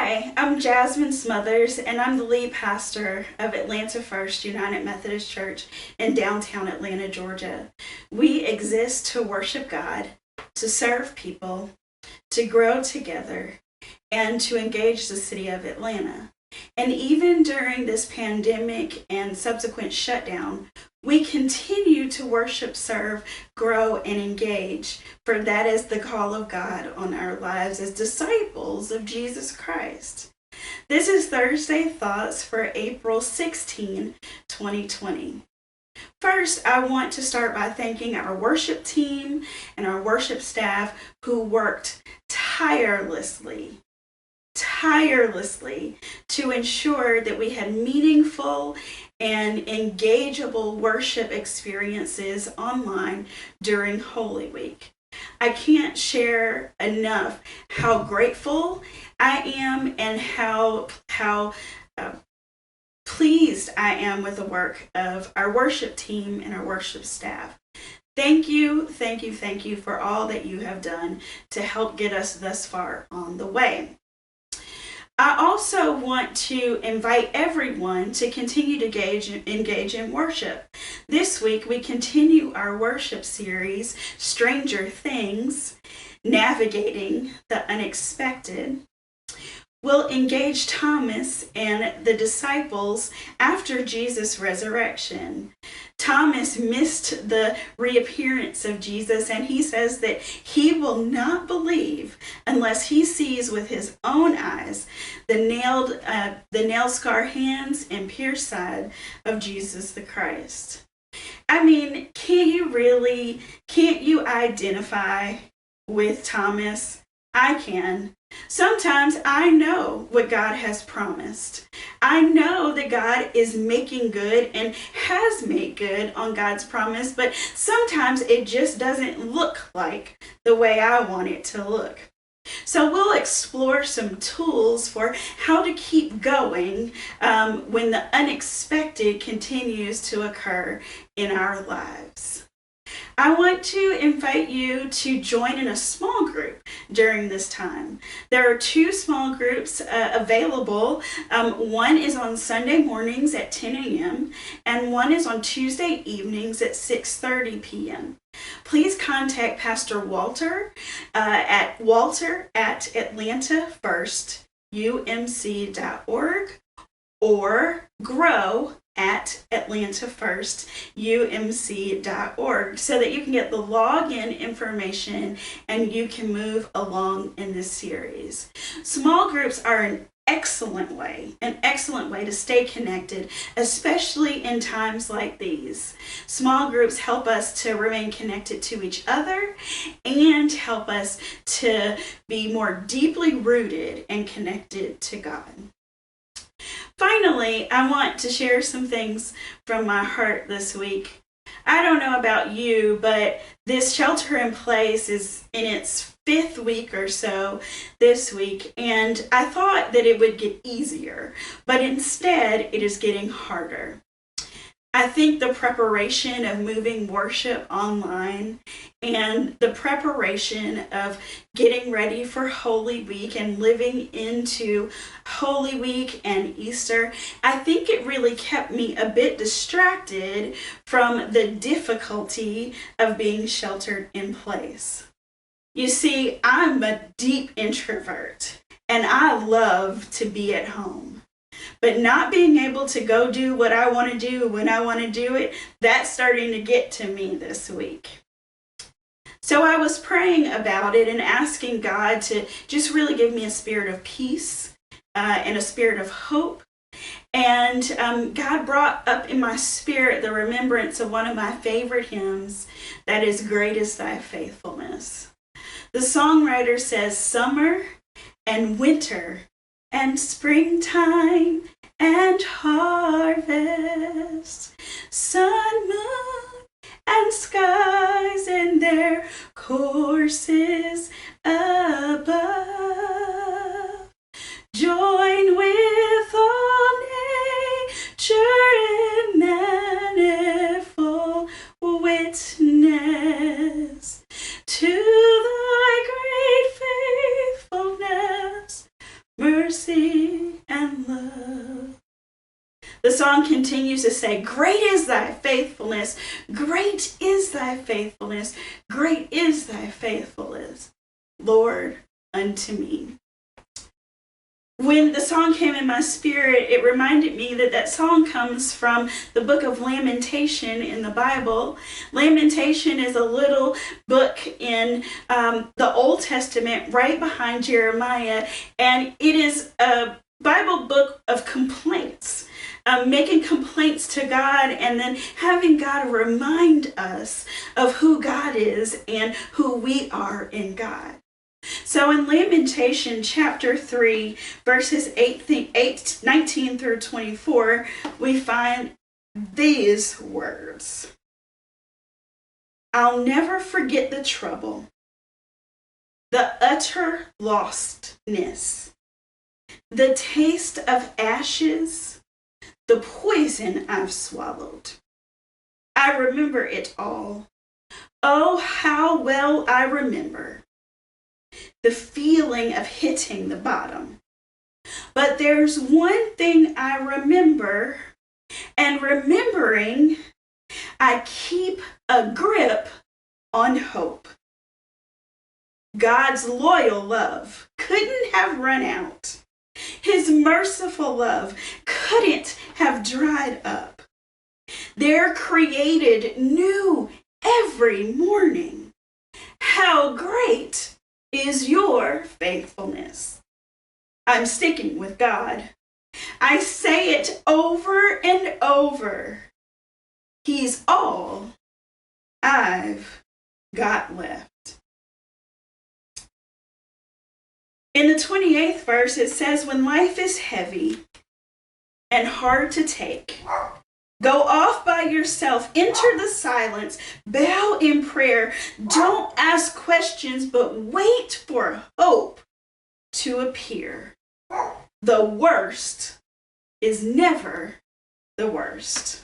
Hi, I'm Jasmine Smothers, and I'm the lead pastor of Atlanta First United Methodist Church in downtown Atlanta, Georgia. We exist to worship God, to serve people, to grow together, and to engage the city of Atlanta. And even during this pandemic and subsequent shutdown, we continue to worship, serve, grow, and engage, for that is the call of God on our lives as disciples of Jesus Christ. This is Thursday Thoughts for April 16, 2020. First, I want to start by thanking our worship team and our worship staff who worked tirelessly to ensure that we had meaningful and engageable worship experiences online during Holy Week. I can't share enough how grateful I am and how pleased I am with the work of our worship team and our worship staff. Thank you for all that you have done to help get us thus far on the way. I also want to invite everyone to continue to engage in worship. This week, we continue our worship series, Stranger Things, Navigating the Unexpected. We'll engage Thomas and the disciples after Jesus' resurrection. Thomas missed the reappearance of Jesus, and he says that he will not believe unless he sees with his own eyes the nail-scarred hands and pierced side of Jesus the Christ. I mean, can't you identify with Thomas? I can. Sometimes I know what God has promised. I know that God is making good and has made good on God's promise, but sometimes it just doesn't look like the way I want it to look. So we'll explore some tools for how to keep going when the unexpected continues to occur in our lives. I want to invite you to join in a small group during this time. There are two small groups available. One is on Sunday mornings at 10 a.m. and one is on Tuesday evenings at 6:30 p.m. Please contact Pastor Walter at atlantafirst.umc.org or grow at atlantafirst.umc.org so that you can get the login information and you can move along in this series. Small groups are an excellent way to stay connected, especially in times like these. Small groups help us to remain connected to each other and help us to be more deeply rooted and connected to God. Finally, I want to share some things from my heart this week. I don't know about you, but this shelter in place is in its 5th week or so this week, and I thought that it would get easier, but instead it is getting harder. I think the preparation of moving worship online and the preparation of getting ready for Holy Week and living into Holy Week and Easter, I think it really kept me a bit distracted from the difficulty of being sheltered in place. You see, I'm a deep introvert and I love to be at home. But not being able to go do what I want to do when I want to do it, that's starting to get to me this week. So I was praying about it and asking God to just really give me a spirit of peace and a spirit of hope. And God brought up in my spirit the remembrance of one of my favorite hymns, that is Great is Thy Faithfulness. The songwriter says, summer and winter and springtime and harvest, sun, moon, and skies in their courses above, join with all nature in manifold witness to thy great faithfulness, mercy continues to say, great is thy faithfulness, great is thy faithfulness, great is thy faithfulness, Lord, unto me. When the song came in my spirit, it reminded me that that song comes from the book of Lamentation in the Bible. Lamentation is a little book in the Old Testament right behind Jeremiah, and it is a Bible book of complaints. Making complaints to God and then having God remind us of who God is and who we are in God. So in Lamentation chapter 3, verses 19 through 24, we find these words. I'll never forget the trouble, the utter lostness, the taste of ashes, the poison I've swallowed. I remember it all. Oh, how well I remember the feeling of hitting the bottom. But there's one thing I remember, and remembering, I keep a grip on hope. God's loyal love couldn't have run out. His merciful love couldn't have dried up. They're created new every morning. How great is your faithfulness? I'm sticking with God. I say it over and over. He's all I've got left. In the 28th verse, it says, when life is heavy and hard to take, go off by yourself, enter the silence, bow in prayer. Don't ask questions, but wait for hope to appear. The worst is never the worst.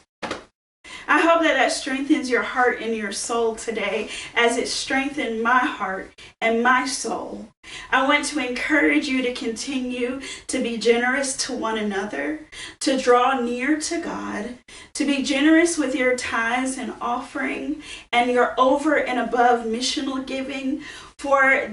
I hope that that strengthens your heart and your soul today as it strengthened my heart and my soul. I want to encourage you to continue to be generous to one another, to draw near to God, to be generous with your tithes and offering and your over and above missional giving. For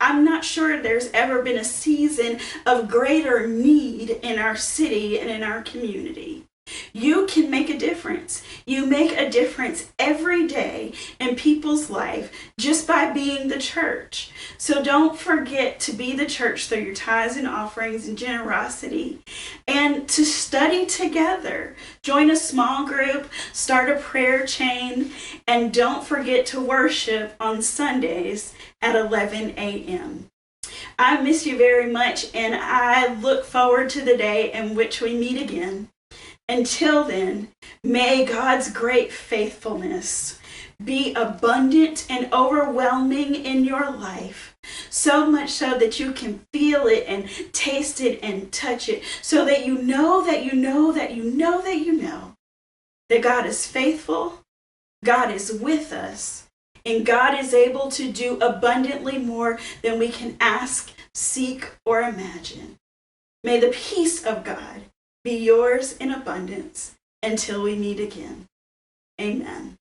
I'm not sure there's ever been a season of greater need in our city and in our community. You can make a difference. You make a difference every day in people's life just by being the church. So don't forget to be the church through your tithes and offerings and generosity, and to study together. Join a small group, start a prayer chain, and don't forget to worship on Sundays at 11 a.m. I miss you very much, and I look forward to the day in which we meet again. Until then, may God's great faithfulness be abundant and overwhelming in your life, so much so that you can feel it and taste it and touch it, so that you know that you know that you know that you know that God is faithful, God is with us, and God is able to do abundantly more than we can ask, seek, or imagine. May the peace of God be yours in abundance until we meet again. Amen.